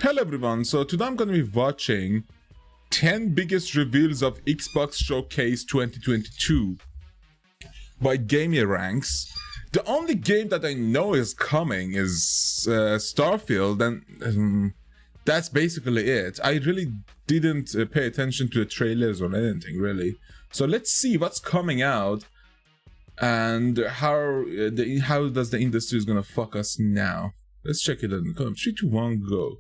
Hello everyone, so today I'm gonna be watching 10 biggest reveals of Xbox Showcase 2022 by Gaming Ranks. The only game that I know is coming is Starfield, and that's basically it. I really didn't pay attention to the trailers or anything really. So let's see what's coming out and how does the industry is gonna fuck us now. Let's check it in. Come, 3, 2, 1, go.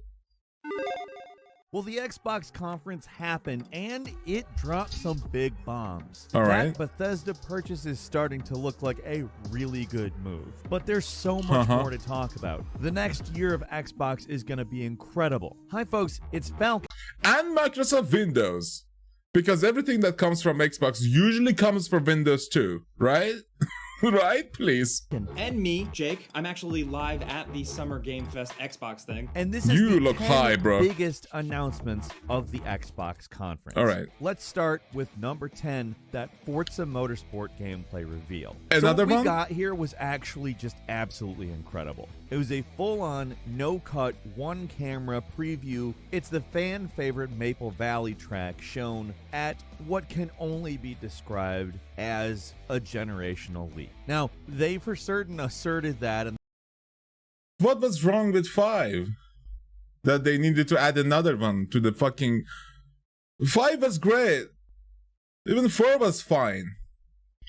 Well, the Xbox conference happened, and it dropped some big bombs. All right. That Bethesda purchase is starting to look like a really good move. But there's so much more to talk about. The next year of Xbox is going to be incredible. Hi, folks. It's Falcon. And Microsoft Windows. Because everything that comes from Xbox usually comes from Windows too, right? Right, please. And me, Jake. I'm actually live at the Summer Game Fest Xbox thing. And this is You the look high, bro. biggest announcements of the Xbox conference. All right. Let's start with number 10, that Forza Motorsport gameplay reveal. Another so what one? we got here was actually just absolutely incredible. It was a full-on, no-cut, one-camera preview. It's the fan-favorite Maple Valley track shown at what can only be described as a generational leap. Now, they for certain asserted that, and What was wrong with 5? That they needed to add another one to the fucking... 5 was great. Even 4 was fine.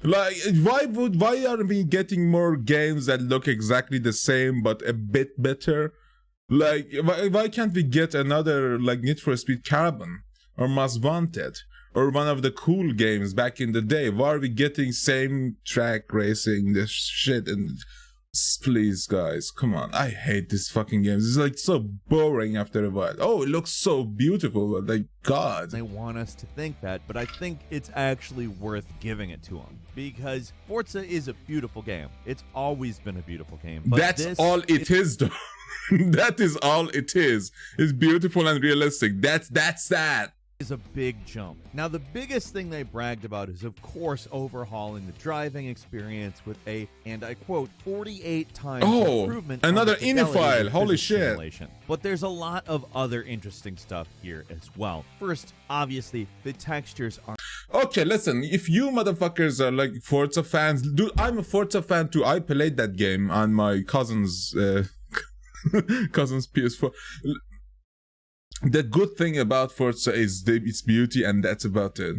Like, why are we getting more games that look exactly the same but a bit better? Like, why can't we get another, like, Need for Speed Carbon? Or Most Wanted? Or one of the cool games back in the day? Why are we getting same track racing, this shit? And please, guys, come on. I hate these fucking games. It's like so boring after a while. Oh, it looks so beautiful, but like, God. they want us to think that, but I think it's actually worth giving it to them because Forza is a beautiful game. It's always been a beautiful game. But That's this all it is, though. That is all it is. It's beautiful and realistic. That's that. is a big jump. Now, the biggest thing they bragged about is, of course, overhauling the driving experience with a, and I quote, 48 times improvement. Another on the fidelity inifile. of Holy physics shit. simulation. But there's a lot of other interesting stuff here as well. First, obviously, the textures are Okay, listen, if you motherfuckers are like Forza fans, dude, I'm a Forza fan too. I played that game on my cousin's cousin's PS4. The good thing about Forza is its beauty, and that's about it.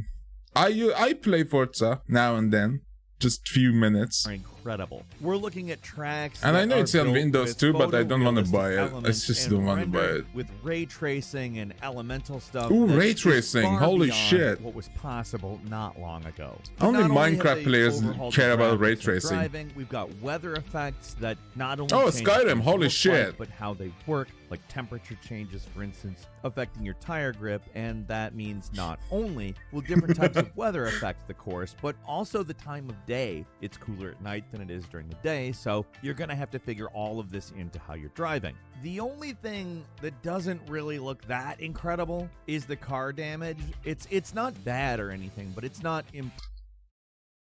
I play Forza now and then, just few minutes. incredible. We're looking at tracks, And I that know are it's on built Windows with too, but I don't want to photorealistic buy it. I elements just and don't want to buy rendered it. with ray tracing and elemental stuff. Ooh, that ray is tracing. far Holy beyond shit. What was possible not long ago. Only Not have Minecraft they players overhauled care the about graphics ray and tracing. driving, we've got weather effects that not only Oh, change Skyrim, what things holy look shit. like, but how they work, like temperature changes, for instance, affecting your tire grip, and that means not only will different types of weather affect the course, but also the time of day. It's cooler at night than it is during the day, so you're going to have to figure all of this into how you're driving. The only thing that doesn't really look that incredible is the car damage. It's not bad or anything, but it's not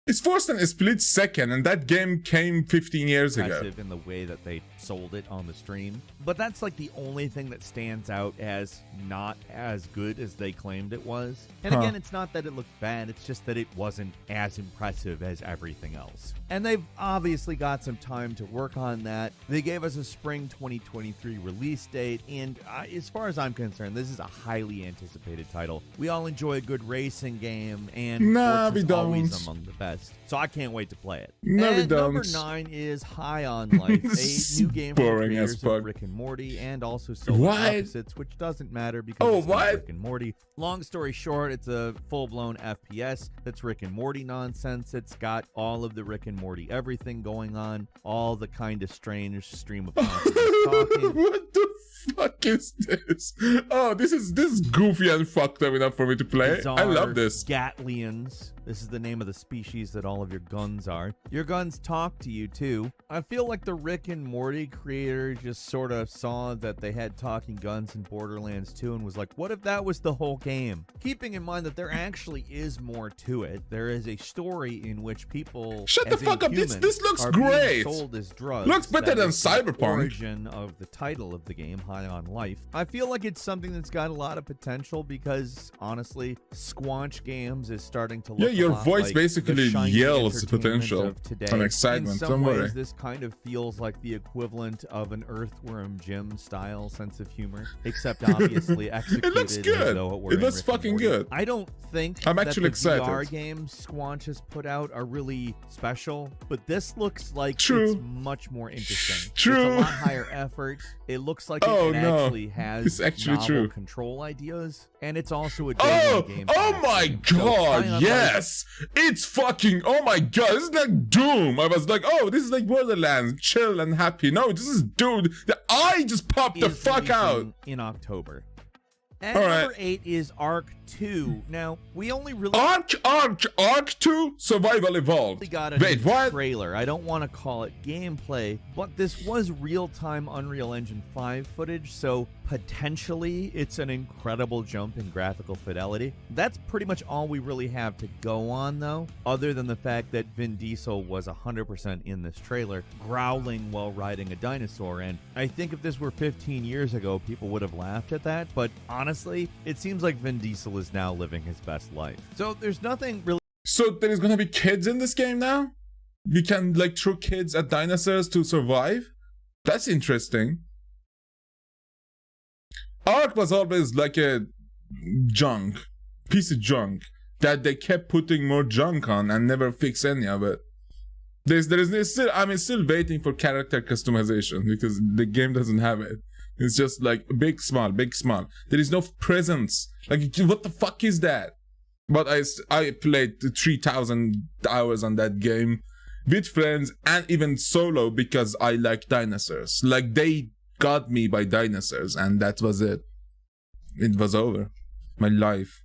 It's forced in a split second, and that game came 15 years ago. impressive in the way that they sold it on the stream. But that's like the only thing that stands out as not as good as they claimed it was. And again, it's not that it looked bad, it's just that it wasn't as impressive as everything else. And they've obviously got some time to work on that. They gave us a spring 2023 release date, and as far as I'm concerned, this is a highly anticipated title. We all enjoy a good racing game, and Nah, Forza's we don't. always among the best. So I can't wait to play it. No, we And number don't. 9 is High on Life, This a new is game from the boring as creators fuck. of Rick and Morty and also Solar What? Opposites, which doesn't matter because Oh, it's not what? Rick and Morty. Long story short, it's a full-blown FPS that's Rick and Morty nonsense. It's got all of the Rick and Morty everything going on, all the kind of strange stream of consciousness talking. What the fuck is this? Oh, this is goofy and fucked up enough for me to play. I love Bizarre this. Gatlians. This is the name of the species that all of your guns are. Your guns talk to you too. I feel like the Rick and Morty creator just sort of saw that they had talking guns in Borderlands 2 and was like, what if that was the whole game? Keeping in mind that there actually is more to it. There is a story in which people Shut the fuck up. This looks great. Sold as drugs. Looks better than Cyberpunk. The origin of the title of the game, High on Life. I feel like it's something that's got a lot of potential because honestly, Squanch Games is starting to look yeah, your a lot voice like basically the yells entertainment potential of today. and excitement. In some Don't ways, worry. this kind of feels like the equivalent of an Earthworm Jim style sense of humor, except obviously executed It looks as good. though it were It in looks Rick and fucking Morty. good. I don't think I'm that actually the VR excited. games Squanch has put out are really special, but this looks like True. it's much more interesting. True. It's a lot higher effort. It looks like Oh, it no. actually has It's actually novel true. control ideas, and it's also a Oh, game. oh my god, yes! It's fucking, oh my god, this is like Doom. I was like, oh, this is like Borderlands, chill and happy. No, this is, dude, the eye just popped the fuck out. In October. And All right. number 8 is Arc 2. Now, we only really Arc 2, Survival Evolved. got a Wait, new what? trailer. I don't want to call it gameplay, but this was real-time Unreal Engine 5 footage, so potentially it's an incredible jump in graphical fidelity. That's pretty much all we really have to go on, though, other than the fact that Vin Diesel was 100% in this trailer, growling while riding a dinosaur, and I think if this were 15 years ago, people would have laughed at that, but honestly, it seems like Vin Diesel is now living his best life. So there's nothing really. So there is gonna be kids in this game now? You can like throw kids at dinosaurs to survive? That's interesting. Ark was always like a piece of junk that they kept putting more junk on and never fix any of it. There's still, I'm still waiting for character customization because the game doesn't have it. It's just like big, small, big, small. There is no presence. Like, what the fuck is that? But I played 3,000 hours on that game with friends and even solo because I like dinosaurs. Like, they got me by dinosaurs and that was it. It was over. My life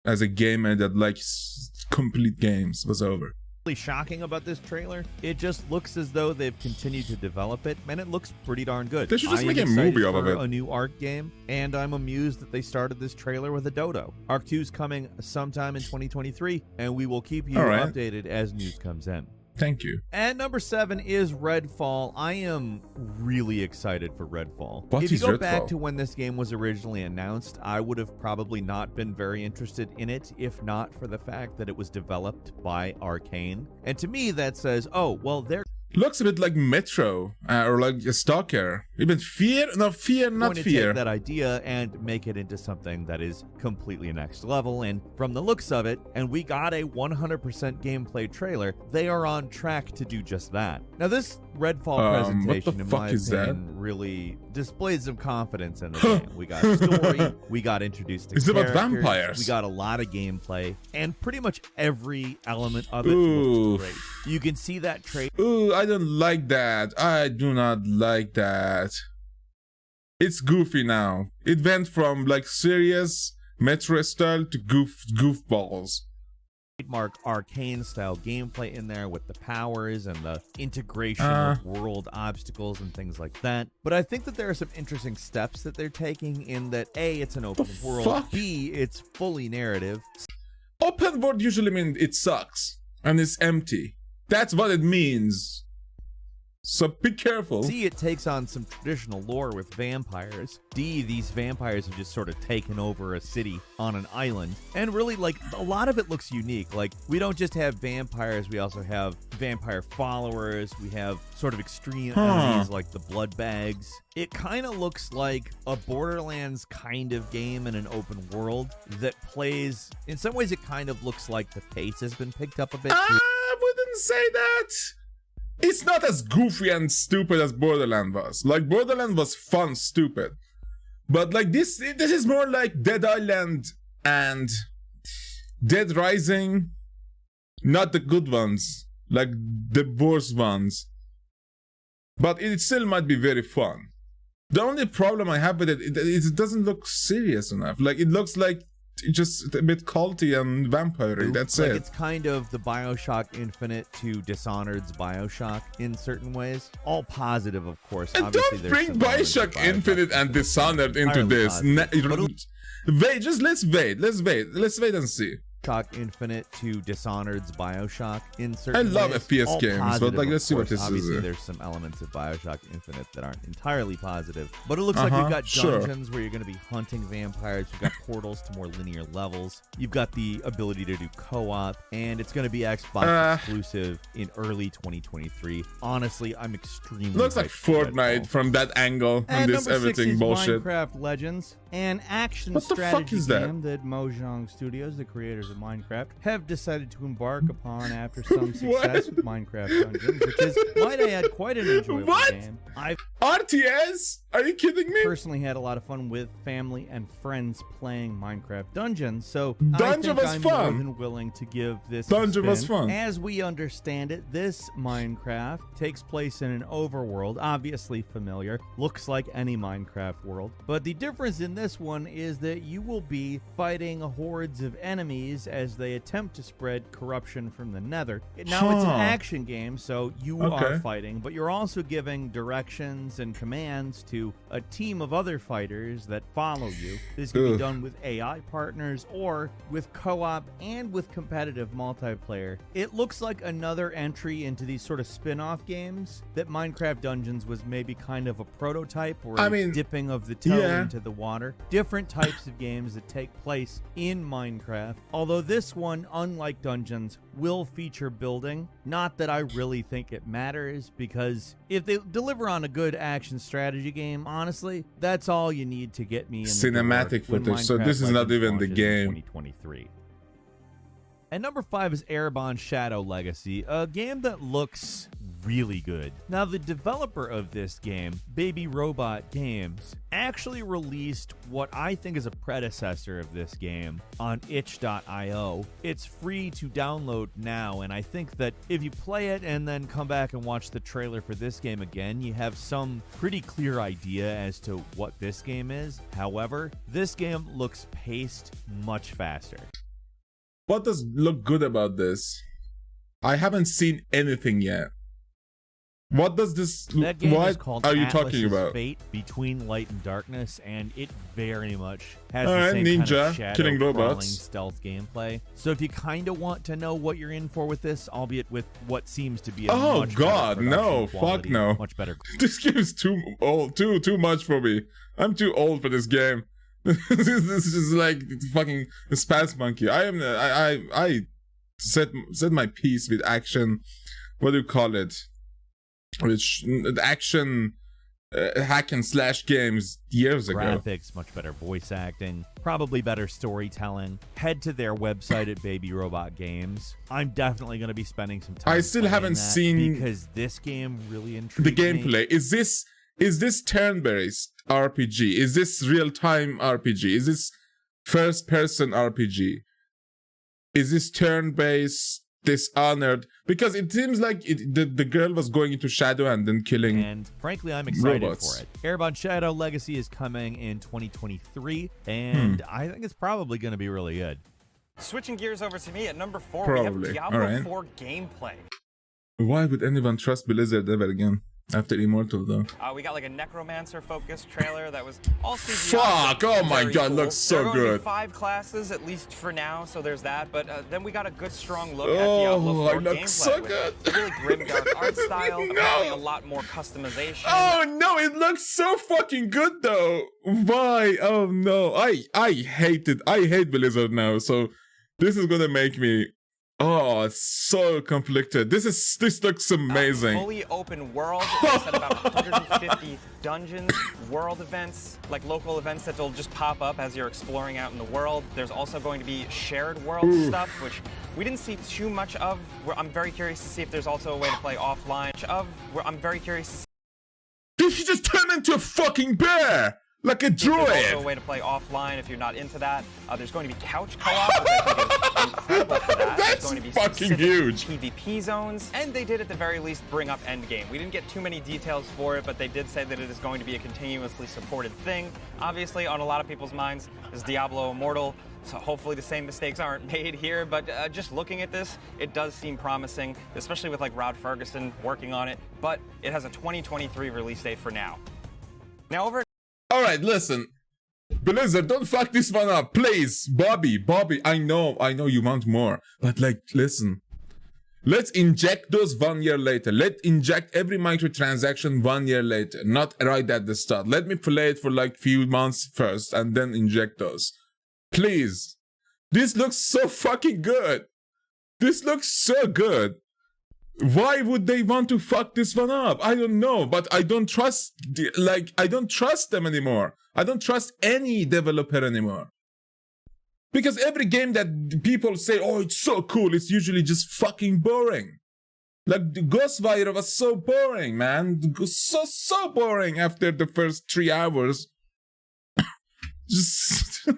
as a gamer that likes complete games was over. Shocking about this trailer, it just looks as though they've continued to develop it, and it looks pretty darn good. They should just I make am a movie excited of for it. a new Ark game, and I'm amused that they started this trailer with a dodo. Ark 2 is coming sometime in 2023, and we will keep you All right. updated as news comes in. Thank you. And number 7 is Redfall. I am really excited for Redfall. What if you is go back Redfall? to when this game was originally announced, I would have probably not been very interested in it if not for the fact that it was developed by Arcane. And to me, that says, oh, well, they're Looks a bit like Metro or like a Stalker. Even Fear? No, Fear, not going to Fear. take that idea and make it into something that is completely next level. And from the looks of it, and we got a 100% gameplay trailer, they are on track to do just that. Now, this Redfall what presentation, the in fuck my is that? opinion, really displays some confidence in the game. We got a story, we got introduced to It's about characters, vampires. we got a lot of gameplay, and pretty much every element of it Ooh. looks great. You can see that trailer. Ooh, I don't like that. I do not like that. It's goofy now. It went from like serious Metro style to goofballs. Trademark Arcane style gameplay in there with the powers and the integration of world obstacles and things like that. But I think that there are some interesting steps that they're taking in that A, it's an open world, fuck? B, it's fully narrative. Open world usually means it sucks and it's empty. That's what it means. So be careful. C, it takes on some traditional lore with vampires. D, these vampires have just sort of taken over a city on an island. And really, like, a lot of it looks unique. Like, we don't just have vampires, we also have vampire followers. We have sort of extreme enemies like the blood bags. It kind of looks like a Borderlands kind of game in an open world that plays... In some ways, it kind of looks like the pace has been picked up a bit. I wouldn't say that. It's not as goofy and stupid as Borderlands was. Like, Borderlands was fun, stupid. But like this is more like Dead Island and Dead Rising. Not the good ones. Like the worst ones. But it still might be very fun. The only problem I have with it, it doesn't look serious enough. Like, it looks like just a bit culty and vampire-y. That's like it. It's kind of the BioShock Infinite to Dishonored's BioShock in certain ways. All positive, of course. And obviously, don't bring BioShock Infinite and Dishonored into entirely this. Wait, just let's wait and see. BioShock Infinite to Dishonored's BioShock in certain ways. I love FPS All games, positive, but like, let's see what of course. this Obviously, is. there's some elements of BioShock Infinite that aren't entirely positive, but it looks like you've got dungeons where you're going to be hunting vampires. You've got portals to more linear levels. You've got the ability to do co-op, and it's going to be Xbox exclusive in early 2023. Honestly, I'm extremely Looks like Fortnite from that angle on this everything bullshit. Minecraft Legends, an action What the fuck strategy is that? game that Mojang Studios, the creators of Minecraft, have decided to embark upon after some success with Minecraft Dungeons, which is, might I add, quite an enjoyable game. I've RTS? Are you kidding me? personally had a lot of fun with family and friends playing Minecraft Dungeons, so Dungeon was I'm fun. more than willing to give this Dungeon a was spin. fun. As we understand it, this Minecraft takes place in an overworld, obviously familiar, looks like any Minecraft world, but the difference in this one is that you will be fighting hordes of enemies as they attempt to spread corruption from the Nether. Now it's an action game, so you are fighting, but you're also giving directions and commands to a team of other fighters that follow you. This can be done with AI partners or with co-op and with competitive multiplayer. It looks like another entry into these sort of spin-off games that Minecraft Dungeons was maybe kind of a prototype or dipping of the toe into the water. Different types of games that take place in Minecraft, although this one, unlike Dungeons, will feature building. Not that I really think it matters, because if they deliver on a good action strategy game, honestly, that's all you need to get me in the Cinematic door when footage, so Minecraft this is not Legends even the launches in game. 2023. And number 5 is Erebon Shadow Legacy, a game that looks really good. Now, the developer of this game, Baby Robot Games, actually released what I think is a predecessor of this game on itch.io. It's free to download now, and I think that if you play it and then come back and watch the trailer for this game again, you have some pretty clear idea as to what this game is. However, this game looks paced much faster. What does look good about this? I haven't seen anything yet. What does this That game what is called are you Atlas's talking about? Fate Between Light and Darkness, and it very much has All the right, same ninja, kind of shadow killing robots. crawling stealth gameplay. So if you kind of want to know what you're in for with this, albeit with what seems to be a much God, better no, production fuck quality, no. much better. This game is too old, too much for me. I'm too old for this game. this is like fucking Spaz Monkey. I said my piece with action. What do you call it? Which action hack and slash games years ago. Graphics, much better voice acting, probably better storytelling. Head to their website at Baby Robot Games. I'm definitely going to be spending some time. I still playing haven't that seen because this game really intrigues the gameplay. me. Is this turn-based RPG? Is this real-time RPG? Is this first-person RPG? Is this turn-based? Dishonored, because it seems like the girl was going into shadow and then killing and frankly I'm excited robots. for it. Erebon Shadow Legacy is coming in 2023 and I think it's probably going to be really good. Switching gears over to me at number 4, Probably. we have Diablo Alright. 4 gameplay. Why would anyone trust Blizzard ever again after Immortal though? We got like a necromancer focused trailer that was all CGI. Fuck! Oh my Very god, cool. looks so There are going to good. be 5 classes at least for now, so there's that. But then we got a good strong look at Oh, Diablo 4 it looks gameplay so with good. a really grim dark art style, No. apparently a lot more customization. Oh no, it looks so fucking good though. Why? Oh no, I hate it. I hate Blizzard now. So this is gonna make me. Oh, it's so conflicted. This looks amazing. Fully open world. They said about 150 dungeons, world events, like local events that will just pop up as you're exploring out in the world. There's also going to be shared world stuff, which we didn't see too much of. I'm very curious to see if there's also a way to play offline. I'm very curious to see. Did she just turn into a fucking bear? Like a There's also a droid. way to play offline if you're not into that. There's going to be couch co-op, which I think is incredible for that. There's That's going to be fucking specific huge. PvP zones, and they did at the very least bring up endgame. We didn't get too many details for it, but they did say that it is going to be a continuously supported thing. Obviously, on a lot of people's minds is Diablo Immortal, so hopefully the same mistakes aren't made here, but just looking at this, it does seem promising, especially with like Rod Ferguson working on it, but it has a 2023 release date for now. Now over Alright, listen. Blizzard, don't fuck this one up, please. Bobby, I know you want more. But like, listen. Let's inject those 1 year later. Let's inject every microtransaction 1 year later. Not right at the start. Let me play it for like few months first and then inject those. Please. This looks so fucking good. This looks so good. Why would they want to fuck this one up? I don't know, but I don't trust, I don't trust them anymore. I don't trust any developer anymore. Because every game that people say, oh, it's so cool, it's usually just fucking boring. Like, the Ghostwire was so boring, man. So boring after the first 3 hours. Just, I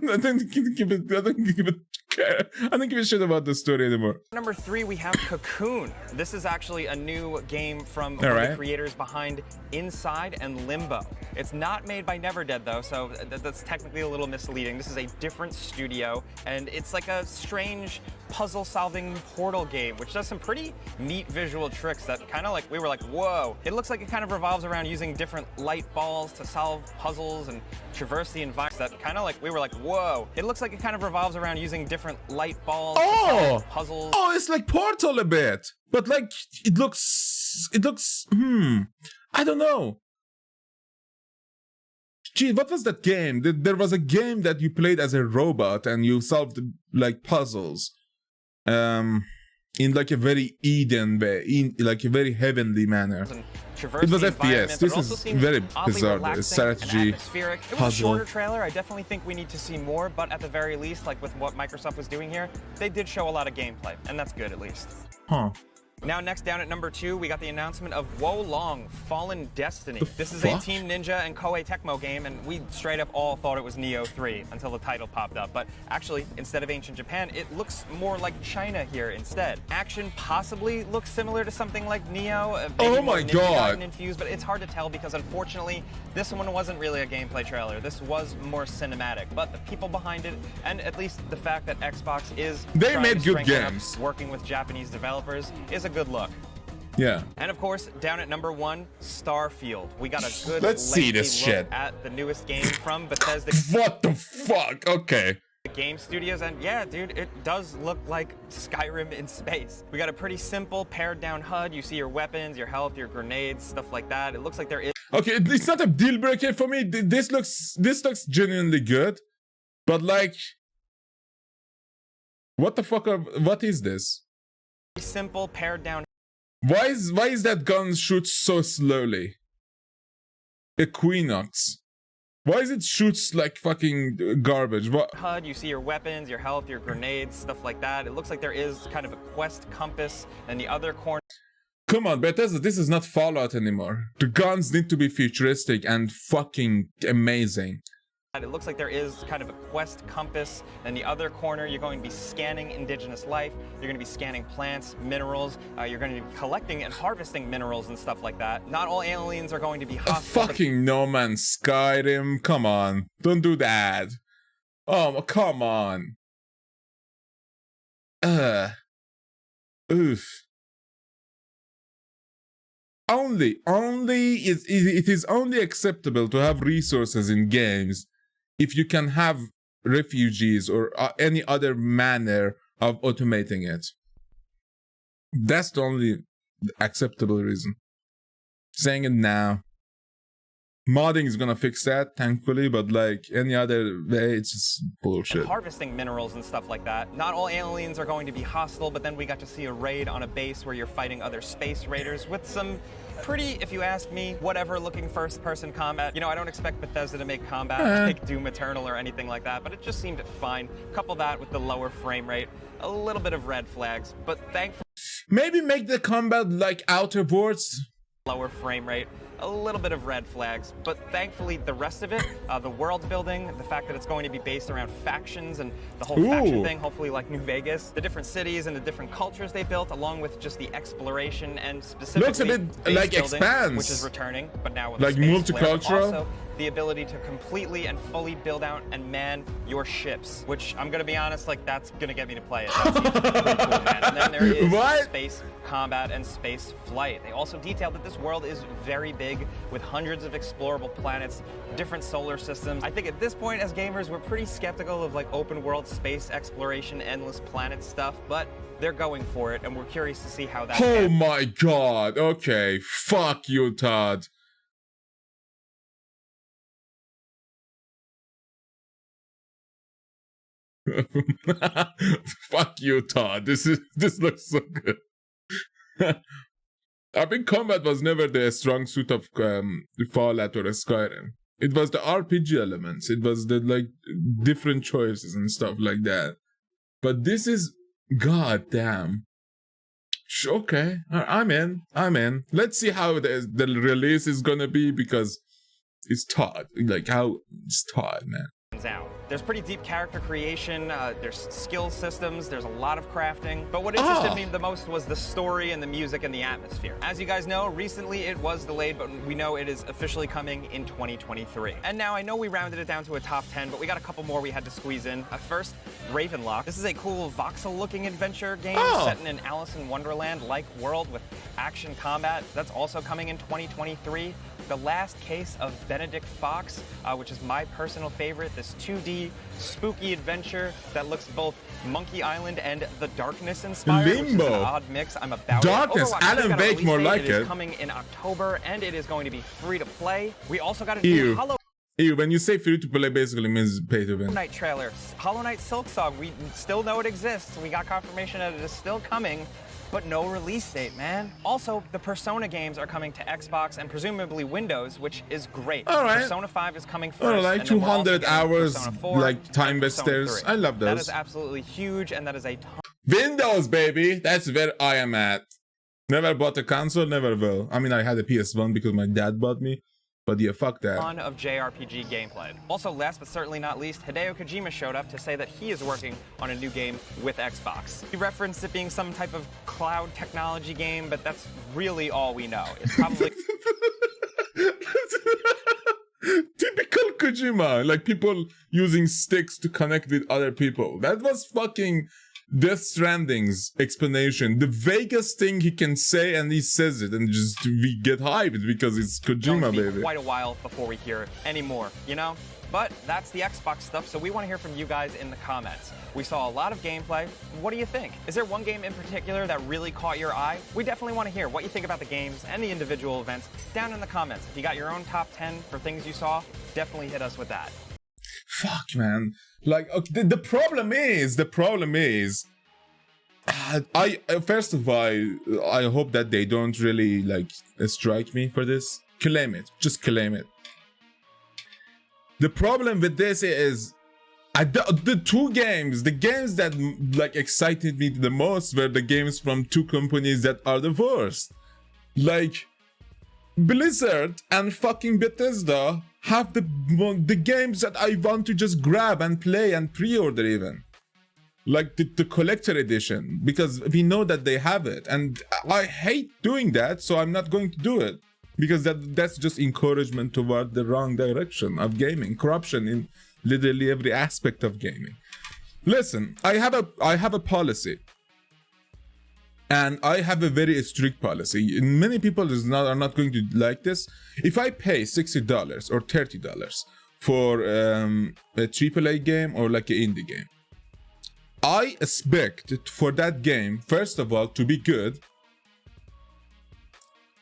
don't give a shit about the story anymore. Number 3, we have Cocoon. This is actually a new game from one of the creators behind Inside and Limbo. It's not made by NeverDead though, so that's technically a little misleading. This is a different studio, and it's like a strange puzzle-solving portal game, which does some pretty neat visual tricks that kind of like, we were like, whoa. It looks like it kind of revolves around using different light balls to solve puzzles and traverse the environment. That kind of like, we were like, whoa. It looks like it kind of revolves around using different light balls to solve puzzles. Oh, it's like Portal a bit. But like, it looks, I don't know. Gee, what was that game? There was a game that you played as a robot and you solved like puzzles. In like a very Eden way, in like a very heavenly manner. It was FPS. This is very bizarre. Strategy, it was a shorter trailer. I definitely think we need to see more, but at the very least, like with what Microsoft was doing here, they did show a lot of gameplay, and that's good at least. Huh. Now, next down at number 2, we got the announcement of Wo Long Fallen Destiny. This is a Team Ninja and Koei Tecmo game, and we straight up all thought it was Neo 3 until the title popped up. But actually, instead of ancient Japan, it looks more like China here instead. Action possibly looks similar to something like Neo. Oh my god! Infused, but it's hard to tell because unfortunately, this one wasn't really a gameplay trailer. This was more cinematic. But the people behind it, and at least the fact that Xbox is they made good games, working with Japanese developers, is a good look. Yeah. And of course, down at number 1, Starfield. We got a good Let's see this shit at the newest game from Bethesda. What the fuck? Okay. Game studios, and yeah, dude, it does look like Skyrim in space. We got a pretty simple pared down HUD. You see your weapons, your health, your grenades, stuff like that. It looks like there is. Okay, it's not a deal breaker for me. This looks genuinely good, but like, what the fuck? What is this? Simple pared down. Why is that gun shoot so slowly? Equinox. Why is it shoots like fucking garbage? What? HUD, you see your weapons, your health, your grenades, stuff like that. It looks like there is kind of a quest compass, and the other corner. Come on, Bethesda, this is not Fallout anymore. The guns need to be futuristic and fucking amazing. It looks like there is kind of a quest compass. In the other corner, you're going to be scanning indigenous life. You're going to be scanning plants, minerals. You're going to be collecting and harvesting minerals and stuff like that. Not all aliens are going to be hostile. Fucking No Man's Skyrim. Come on. Don't do that. Oh, come on. Oof. It is only acceptable to have resources in games if you can have refugees or any other manner of automating it. That's the only acceptable reason. Saying it now. Modding is gonna fix that, thankfully, but like any other way, it's just bullshit. Harvesting minerals and stuff like that. Not all aliens are going to be hostile, but then we got to see a raid on a base where you're fighting other space raiders with some pretty, if you ask me, whatever looking first-person combat. You know, I don't expect Bethesda to make combat like Doom Eternal or anything like that, but it just seemed fine. Couple that with the lower frame rate, a little bit of red flags, but thankfully... Maybe make the combat like Outer Worlds. Lower frame rate, a little bit of red flags. But thankfully, the rest of it, the world building, the fact that it's going to be based around factions and the whole faction thing, hopefully like New Vegas, the different cities and the different cultures they built, along with just the exploration and specifically looks a bit base like building, Expanse, which is returning, but now with like a space flare. multicultural. Also, the ability to completely and fully build out and man your ships, which I'm gonna be honest, like that's gonna get me to play it. That seems pretty cool, man. And then there is space combat and space flight. They also detailed that this world is very big with hundreds of explorable planets, different solar systems. I think at this point as gamers, we're pretty skeptical of like open world space exploration, endless planet stuff, but they're going for it and we're curious to see how that Oh my god, okay, fuck you, Todd. Fuck you, Todd. This looks so good. I think combat was never the strong suit of Fallout or Skyrim. It was the RPG elements. It was the like different choices and stuff like that. But this is goddamn. Okay, I'm in. Let's see how the release is gonna be because it's Todd. Like how it's Todd, man. out. There's pretty deep character creation, there's skill systems, there's a lot of crafting, but what interested me the most was the story and the music and the atmosphere. As you guys know, recently it was delayed, but we know it is officially coming in 2023. And now I know we rounded it down to a top 10, but we got a couple more we had to squeeze in. First, Ravenlock. This is a cool voxel-looking adventure game set in an Alice in Wonderland-like world with action combat. That's also coming in 2023. The Last Case of Benedict Fox, which is my personal favorite, this 2D spooky adventure that looks both Monkey Island and The Darkness inspired, which is an odd mix. I'm about Darkness, Alan Wake more like it. It is coming in October, and it is going to be free to play. We also got a new Hollow when you say free to play, basically means pay to win. Knight trailer. Hollow Knight Silksong, we still know it exists. We got confirmation that it is still coming, but no release date, man. Also, the Persona games are coming to Xbox and presumably Windows, which is great. All right. Persona 5 is coming first. Like 200 hours, like time wasters. I love those. That is absolutely huge, and that is a ton. Windows, baby. That's where I am at. Never bought a console, never will. I mean, I had a PS1 because my dad bought me. But yeah, fuck that. Ton of JRPG gameplay. Also, last but certainly not least, Hideo Kojima showed up to say that he is working on a new game with Xbox. He referenced it being some type of cloud technology game, but that's really all we know. It's probably typical Kojima, like people using sticks to connect with other people. That was fucking Death Stranding's explanation. The vaguest thing he can say, and he says it, and just we get hyped because it's Kojima, baby. Quite a while before we hear any more, you know? But that's the Xbox stuff, so we want to hear from you guys in the comments. We saw a lot of gameplay. What do you think? Is there one game in particular that really caught your eye? We definitely want to hear what you think about the games and the individual events down in the comments. If you got your own top 10 for things you saw, definitely hit us with that. Fuck, man. Like, okay, the problem is, I first of all, I hope that they don't really like strike me for this. Claim it, just claim it. The problem with this is, the two games, the games that like excited me the most were the games from two companies that are the worst. Like, Blizzard and fucking Bethesda have the games that I want to just grab and play and pre-order even. Like the collector edition, because we know that they have it. And I hate doing that, so I'm not going to do it. Because that's just encouragement toward the wrong direction of gaming. Corruption in literally every aspect of gaming. Listen, I have a policy. And I have a very strict policy. Many people are not going to like this. If I pay $60 or $30 for a AAA game or like an indie game, I expect for that game, first of all, to be good.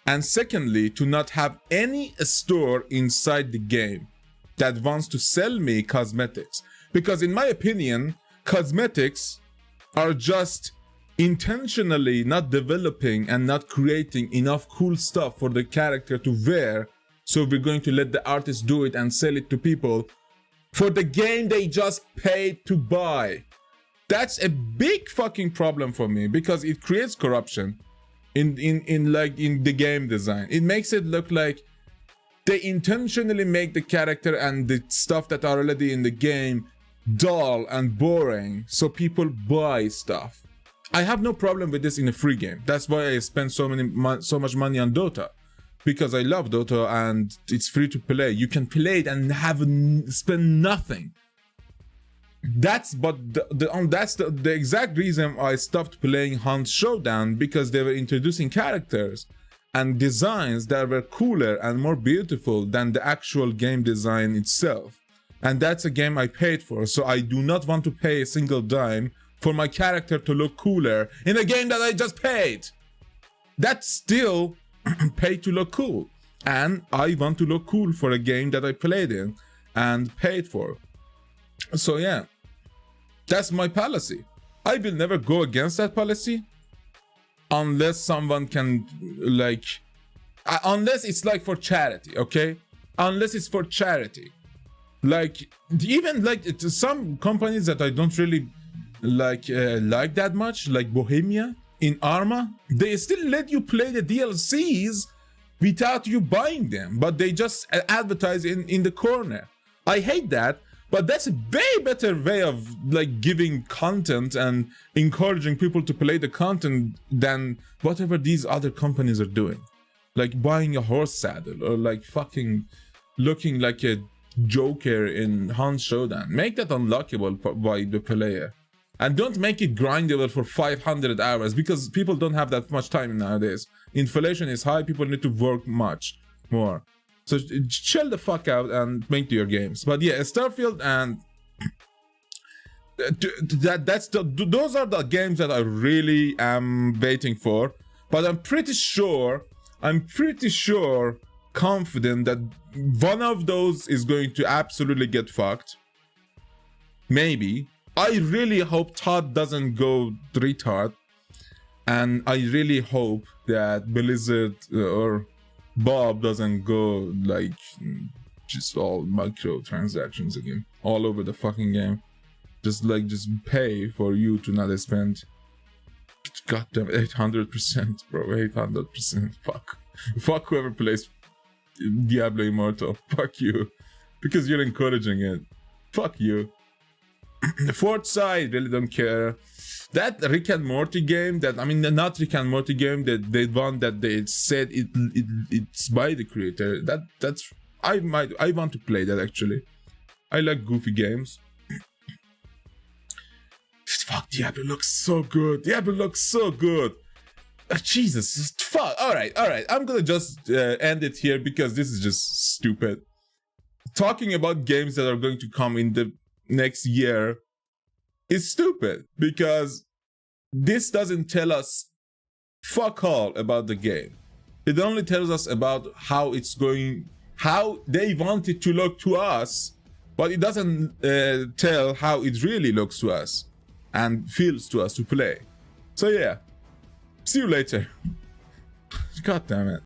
And secondly, to not have any store inside the game that wants to sell me cosmetics. Because in my opinion, cosmetics are just intentionally not developing and not creating enough cool stuff for the character to wear, so we're going to let the artist do it and sell it to people for the game they just paid to buy. That's a big fucking problem for me because it creates corruption in the game design. It makes it look like They intentionally make the character and the stuff that are already in the game dull and boring, so people buy stuff. I have no problem with this in a free game. That's why I spend so much money on Dota, because I love Dota and it's free to play. You can play it and spend nothing. That's the exact reason I stopped playing Hunt Showdown, because they were introducing characters and designs that were cooler and more beautiful than the actual game design itself. And that's a game I paid for, so I do not want to pay a single dime for my character to look cooler in a game that I just paid. That's still paid to look cool, and I want to look cool for a game that I played in and paid for. So yeah, that's my policy. I will never go against that policy unless someone can, like, unless it's like for charity, okay? Unless it's for charity. Like, even like some companies that I don't really like that much, like Bohemia in Arma, they still let you play the DLCs without you buying them, but they just advertise in the corner. I hate that, but that's a way better way of like giving content and encouraging people to play the content than whatever these other companies are doing. Like buying a horse saddle or like fucking looking like a Joker in Hunt Showdown. Make that unlockable by the player. And don't make it grindable for 500 hours, because people don't have that much time nowadays. Inflation is high, people need to work much more. So chill the fuck out and make your games. But yeah, Starfield and those are the games that I really am waiting for. But I'm pretty sure, confident that one of those is going to absolutely get fucked. Maybe. I really hope Todd doesn't go retard, and I really hope that Blizzard or Bob doesn't go like just all microtransactions again all over the fucking game. Just pay for you to not spend. Goddamn 800%, bro, 800%. Fuck whoever plays Diablo Immortal. Fuck you, because you're encouraging it. Fuck you. Forza, I really don't care. That Rick and Morty game, not Rick and Morty game, that one that they said it's by the creator. I want to play that actually. I like goofy games. Fuck, Diablo looks so good. Jesus, fuck. All right. I'm gonna just end it here because this is just stupid. Talking about games that are going to come in the next year is stupid, because this doesn't tell us fuck all about the game. It only tells us about how it's going, how they want it to look to us, but it doesn't tell how it really looks to us and feels to us to play. So yeah, see you later. God damn it.